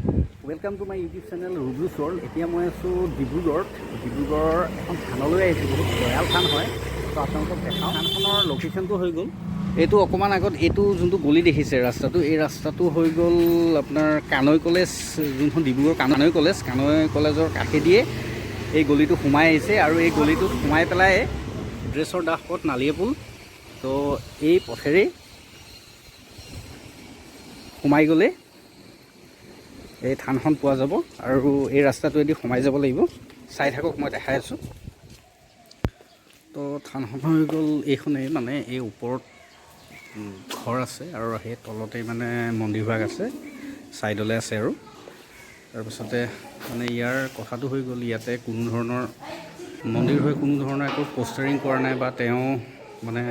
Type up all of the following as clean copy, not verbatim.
Welcome to my YouTube channel रुब्लू सवर्ल्ड। এতিয়া মই আছোঁ ডিব্ৰুগড়ত। ডিব্ৰুগড়ৰ এখন থানলৈ আহিছোঁ, বহুত দয়াল থান হয়। তো আপোনালোকক দেখাওঁ। থানখনৰ লোকেশ্যনটো হৈ গ'ল এইটো অকণমান আগত, এইটো যোনটো গলি দেখিছে ৰাস্তাটো, এই ৰাস্তাটো হৈ গ'ল আপোনাৰ কানৈ কলেজ, যোনখন ডিব্ৰুগড় কানৈ কলেজৰ কাষেদিয়ে এই গলিটো সোমাই আহিছে। আৰু এই গলিটোত সোমাই পেলাই ড্ৰেছৰ দাস পথ নালিয়েপুল, তো এই পথেৰে সোমাই গ'লে এই থানখন পোৱা যাব। আৰু এই ৰাস্তাটোৱেদি সোমাই যাব লাগিব। চাই থাকক, মই দেখাই আছোঁ। তো থানখন হৈ গ'ল এইখনেই, মানে এই ওপৰত ঘৰ আছে আৰু সেই তলতেই মানে মন্দিৰভাগ আছে, ছাইডলৈ আছে। আৰু তাৰপিছতে মানে ইয়াৰ কথাটো হৈ গ'ল, ইয়াতে কোনো ধৰণৰ মন্দিৰ হৈ কোনো ধৰণৰ একো পোষ্টাৰিং কৰা নাই, বা তেওঁ মানে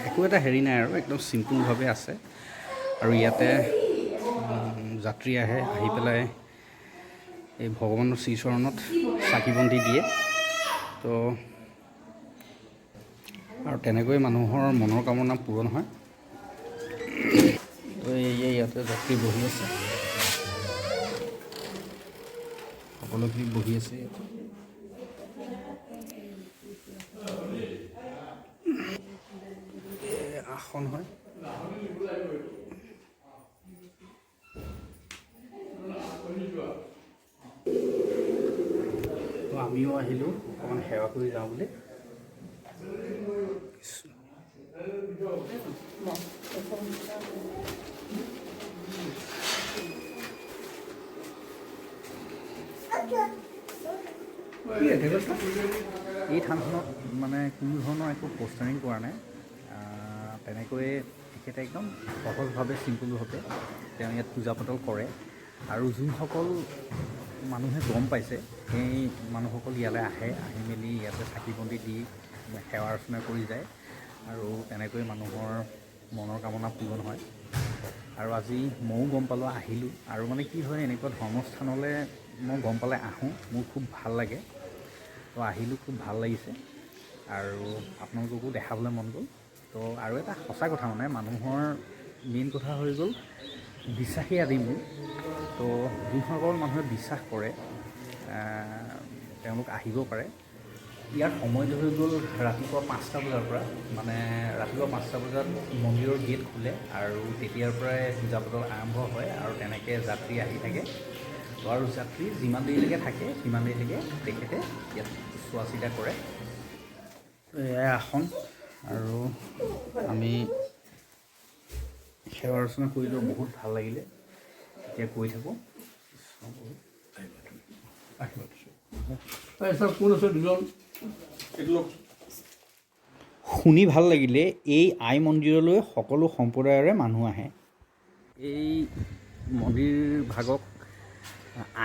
একো এটা হেৰি নাই, আৰু একদম চিম্পুলভাৱে আছে। আৰু ইয়াতে যাত্ৰী আহি পেলাই এই ভগৱানৰ শ্ৰীচৰণত চাকি বন্তি দিয়ে। তো আৰু তেনেকৈ মানুহৰ মনৰ কামনা পূৰণ হয়। তো ইয়াতে যাত্ৰী বহি আছে, সকলোখিনি বহি আছে ইয়াতে। আসন হয়। তো আমিও আহিলোঁ অকণমান সেৱা কৰি যাওঁ বুলি। এই থানখনত মানে কোনো ধৰণৰ একো পোষ্টাৰিং কৰা নাই, তেনেকৈয়ে তেখেতে একদম সহজভাৱে চিম্পুলভাৱে তেওঁ ইয়াত পূজা পাতল কৰে। আৰু যোনসকল মানুহে গম পাইছে সেই মানুহসকল ইয়ালৈ আহি মেলি ইয়াতে চাকি বন্তি দি সেৱা অৰ্চনা কৰি যায়। আৰু তেনেকৈ মানুহৰ মনৰ কামনা পূৰণ হয়। আৰু আজি ময়ো গম পালোঁ, আহিলোঁ। আৰু মানে কি হয়, এনেকুৱা ধৰ্মস্থানলৈ মই গম পালে আহোঁ, মোৰ খুব ভাল লাগে। তো আহিলোঁ, খুব ভাল লাগিছে। আৰু আপোনালোককো দেখাবলৈ মন গ'ল। তো আৰু এটা সঁচা কথা, মানে মানুহৰ মেইন কথা হৈ গ'ল বিশ্বাসী আদি মূল। তো যোনসকল মানুহে বিশ্বাস কৰে তেওঁলোক আহিব পাৰে। ইয়াৰ সময়টো হৈ গ'ল ৰাতিপুৱা 5টা বজাৰ পৰা, মানে ৰাতিপুৱা 5টা বজাত মন্দিৰৰ গেট খোলে আৰু তেতিয়াৰ পৰাই পূজা পাতল আৰম্ভ হয়। আৰু তেনেকৈ যাত্ৰী আহি থাকে। তো আৰু যাত্ৰী যিমান দেৰিলৈকে থাকে সিমান দেৰিলৈকে তেখেতে ইয়াত চোৱা চিতা কৰে। এয়াই আসন। আৰু আমি সেৱা অৰ্চনা কৰিলেও বহুত ভাল লাগিলে। এতিয়া কৈ থাকোঁ। শুনি ভাল লাগিলে। এই আই মন্দিৰলৈ সকলো সম্প্ৰদায়ৰে মানুহ আহে। এই মন্দিৰ ভাগক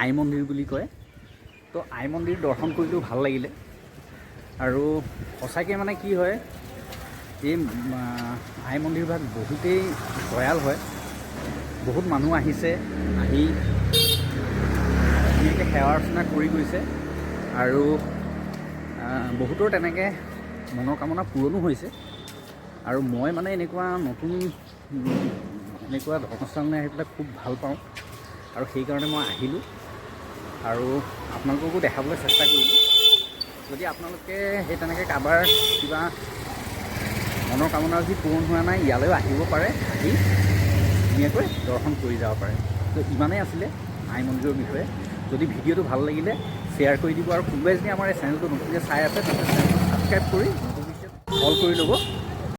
আই মন্দিৰ বুলি কয়। তো আই মন্দিৰ দৰ্শন কৰিলেও ভাল লাগিলে। আৰু সঁচাকৈ মানে কি হয়, এই আই মন্দিৰভাগ বহুতেই দয়াল হয়। বহুত মানুহ আহিছে, আহি ধুনীয়াকৈ সেৱা অৰ্চনা কৰি গৈছে। আৰু বহুতৰ তেনেকৈ মনৰ কামনা পূৰণো হৈছে। আৰু মই মানে এনেকুৱা ধৰ্মস্থানলৈ আহি পেলাই খুব ভাল পাওঁ। আৰু সেইকাৰণে মই আহিলোঁ আৰু আপোনালোককো দেখাবলৈ চেষ্টা কৰিলোঁ। যদি আপোনালোকে সেই তেনেকৈ কাৰোবাৰ কিবা মনৰ কামনা যদি পূৰণ হোৱা নাই, ইয়ালৈও আহিব পাৰে, আহি ধুনীয়াকৈ দৰ্শন কৰি যাব পাৰে। তো ইমানেই আছিলে আই মন্দিৰৰ বিষয়ে। যদি ভিডিঅ'টো ভাল লাগিলে শ্বেয়াৰ কৰি দিব। আৰু কোনোবাই যদি আমাৰ এই চেনেলটো নতুনকৈ চাই আছে তেন্তে চেনেলটো ছাবস্ক্ৰাইব কৰি নটিফিকেশ্যন অল কৰি ল'ব।